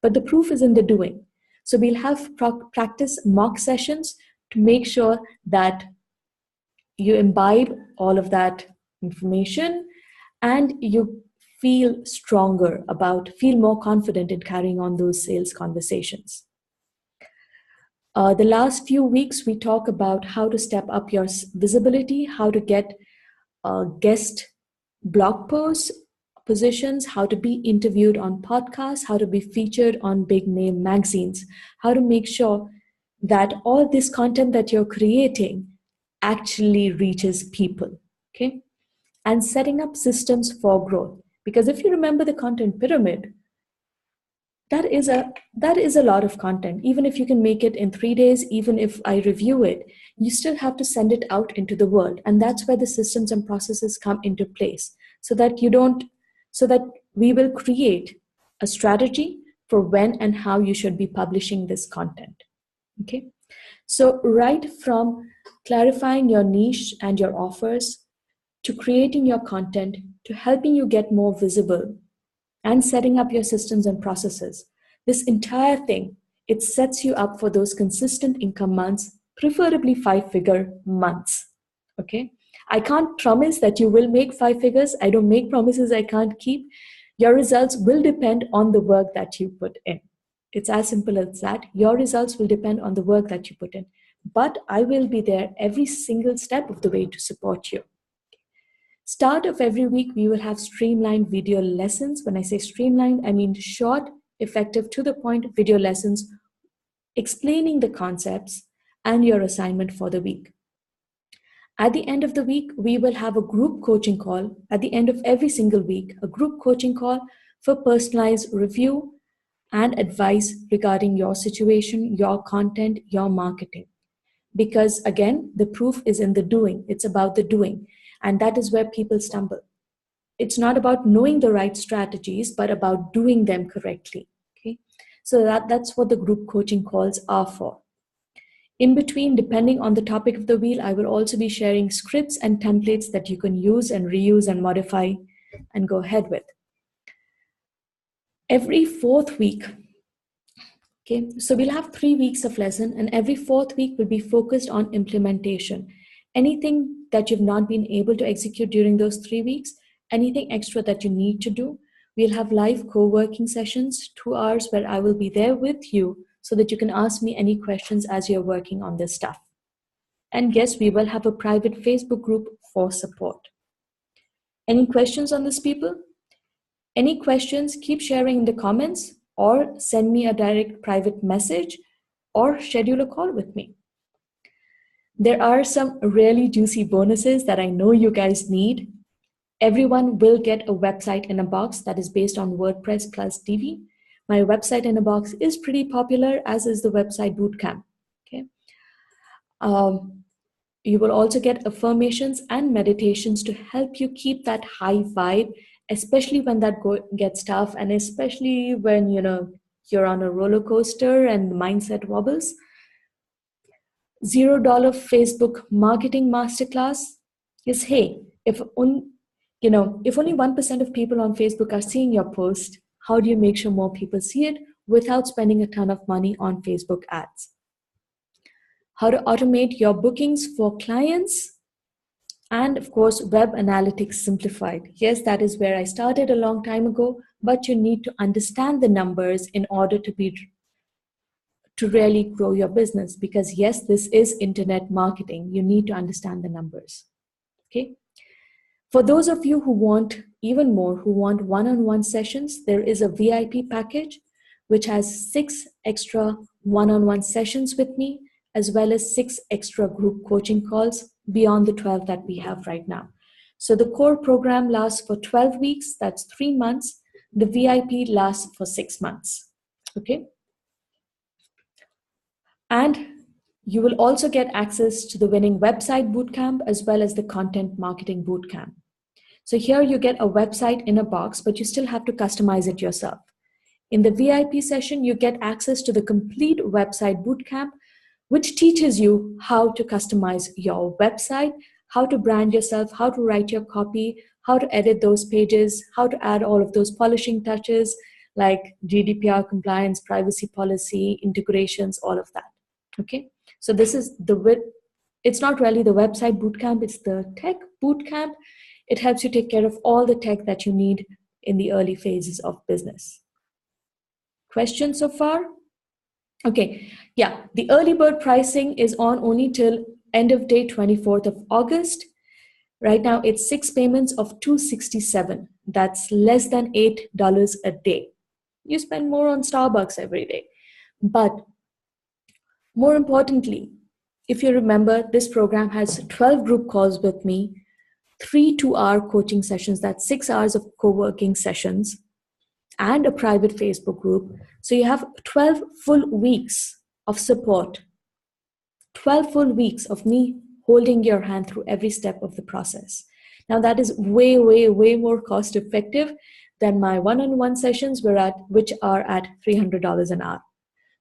but the proof is in the doing. So we'll have practice mock sessions to make sure that you imbibe all of that information and you feel more confident in carrying on those sales conversations. The last few weeks, we talk about how to step up your visibility, how to get guest blog posts, positions, how to be interviewed on podcasts, how to be featured on big name magazines, how to make sure that all this content that you're creating actually reaches people, okay? And setting up systems for growth. Because if you remember the content pyramid, that is a lot of content. Even if you can make it in 3 days, even if I review it, you still have to send it out into the world. And that's where the systems and processes come into place, so that we will create a strategy for when and how you should be publishing this content. Okay. So right from clarifying your niche and your offers, to creating your content, to helping you get more visible, and setting up your systems and processes. This entire thing, it sets you up for those consistent income months, preferably 5-figure months. Okay? I can't promise that you will make 5 figures. I don't make promises I can't keep. Your results will depend on the work that you put in. It's as simple as that. Your results will depend on the work that you put in. But I will be there every single step of the way to support you. Start of every week, we will have streamlined video lessons. When I say streamlined, I mean short, effective, to the point video lessons explaining the concepts and your assignment for the week. At the end of the week, we will have a group coaching call. At the end of every single week, a group coaching call for personalized review and advice regarding your situation, your content, your marketing. Because again, the proof is in the doing. It's about the doing. And that is where people stumble. It's not about knowing the right strategies, but about doing them correctly. Okay? So that's what the group coaching calls are for. In between, depending on the topic of the wheel, I will also be sharing scripts and templates that you can use and reuse and modify and go ahead with. Every 4th week, okay, so we'll have 3 weeks of lesson, and every 4th week will be focused on implementation. Anything that you've not been able to execute during those 3 weeks, anything extra that you need to do, we'll have live co-working sessions, 2 hours, where I will be there with you so that you can ask me any questions as you're working on this stuff. And yes, we will have a private Facebook group for support. Any questions on this, people? Any questions, keep sharing in the comments or send me a direct private message or schedule a call with me. There are some really juicy bonuses that I know you guys need. Everyone will get a website in a box that is based on WordPress plus Divi. My website in a box is pretty popular, as is the website bootcamp. Okay. You will also get affirmations and meditations to help you keep that high vibe, especially when that gets tough, and especially when you're on a roller coaster and the mindset wobbles. $0 Facebook marketing masterclass is, hey, if only 1% of people on Facebook are seeing your post, how do you make sure more people see it without spending a ton of money on Facebook ads? How to automate your bookings for clients, and of course, web analytics simplified. Yes, that is where I started a long time ago, but you need to understand the numbers in order to really grow your business, because yes, this is internet marketing. You need to understand the numbers. Okay. For those of you who want even more, who want one-on-one sessions, there is a VIP package which has 6 extra one-on-one sessions with me, as well as 6 extra group coaching calls beyond the 12 that we have right now. So the core program lasts for 12 weeks, that's 3 months. The VIP lasts for 6 months. Okay. And you will also get access to the Winning Website Bootcamp as well as the Content Marketing Bootcamp. So here you get a website in a box, but you still have to customize it yourself. In the VIP session, you get access to the complete website bootcamp, which teaches you how to customize your website, how to brand yourself, how to write your copy, how to edit those pages, how to add all of those polishing touches like GDPR compliance, privacy policy, integrations, all of that. Okay, so this is it's not really the website bootcamp, it's the tech bootcamp. It helps you take care of all the tech that you need in the early phases of business. Questions so far? Okay, yeah, the early bird pricing is on only till end of day 24th of August. Right now it's 6 payments of $267. That's less than $8 a day. You spend more on Starbucks every day. But more importantly, if you remember, this program has 12 group calls with me, 3 2-hour coaching sessions, that's 6 hours of co-working sessions, and a private Facebook group. So you have 12 full weeks of support, 12 full weeks of me holding your hand through every step of the process. Now that is way, way, way more cost effective than my one-on-one sessions, which are at $300 an hour.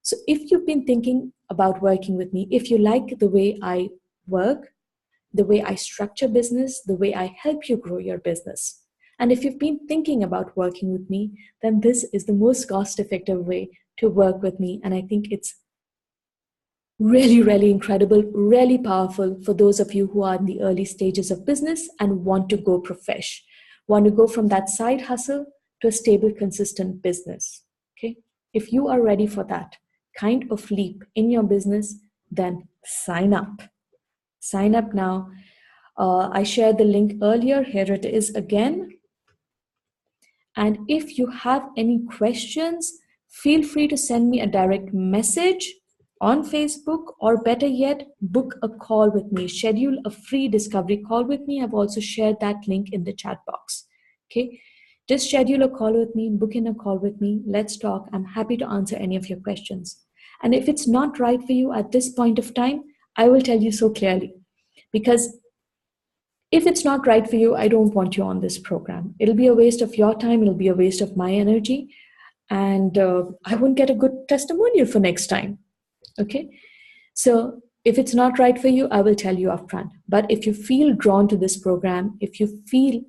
So if you've been thinking about working with me, if you like the way I work, the way I structure business, the way I help you grow your business, and if you've been thinking about working with me, then this is the most cost-effective way to work with me. And I think it's really, really incredible, really powerful for those of you who are in the early stages of business and want to go profesh, want to go from that side hustle to a stable, consistent business. Okay, if you are ready for that kind of leap in your business, then sign up. Sign up now. I shared the link earlier. Here it is again. And if you have any questions, feel free to send me a direct message on Facebook, or better yet, book a call with me. Schedule a free discovery call with me. I've also shared that link in the chat box. Okay, just schedule a call with me, book in a call with me. Let's talk. I'm happy to answer any of your questions. And if it's not right for you at this point of time, I will tell you so clearly, because if it's not right for you, I don't want you on this program. It'll be a waste of your time. It'll be a waste of my energy. And I won't get a good testimonial for next time. Okay. So if it's not right for you, I will tell you upfront. But if you feel drawn to this program, if you feel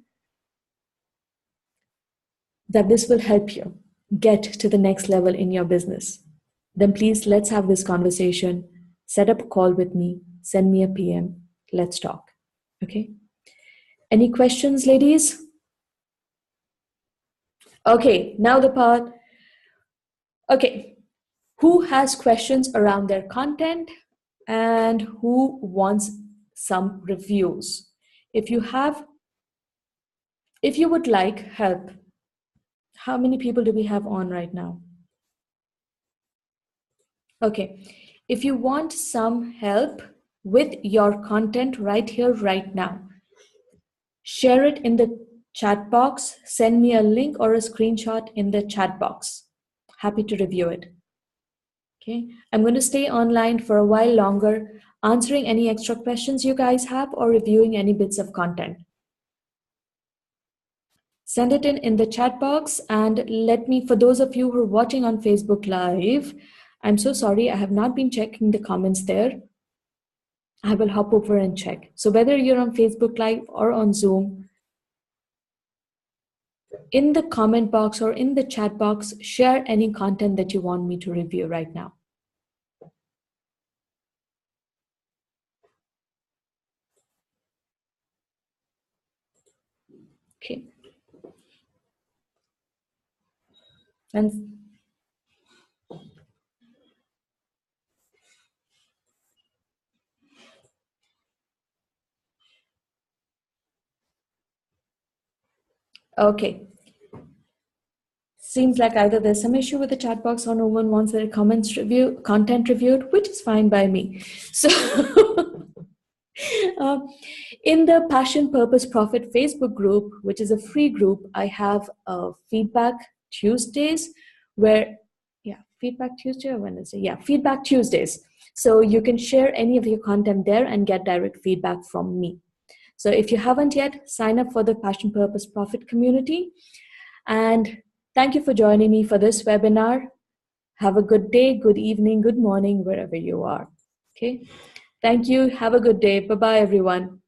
that this will help you get to the next level in your business, then please, let's have this conversation. Set up a call with me. Send me a PM. Let's talk. Okay. Any questions, ladies? Okay, now the part. Okay, who has questions around their content and who wants some reviews? If you would like help, how many people do we have on right now? Okay, if you want some help with your content right here, right now. Share it in the chat box, send me a link or a screenshot in the chat box. Happy to review it. Okay, I'm going to stay online for a while longer, answering any extra questions you guys have or reviewing any bits of content. Send it in the chat box and let me, for those of you who are watching on Facebook Live, I'm so sorry, I have not been checking the comments there. I will hop over and check. So whether you're on Facebook Live or on Zoom, in the comment box or in the chat box, share any content that you want me to review right now. Okay. And okay. Seems like either there's some issue with the chat box or no one wants their content reviewed, which is fine by me. So in the Passion, Purpose, Profit Facebook group, which is a free group, I have Feedback Tuesdays Feedback Tuesday or Wednesday? Yeah, Feedback Tuesdays. So you can share any of your content there and get direct feedback from me. So if you haven't yet, sign up for the Passion, Purpose, Profit community. And thank you for joining me for this webinar. Have a good day, good evening, good morning, wherever you are. Okay. Thank you. Have a good day. Bye-bye, everyone.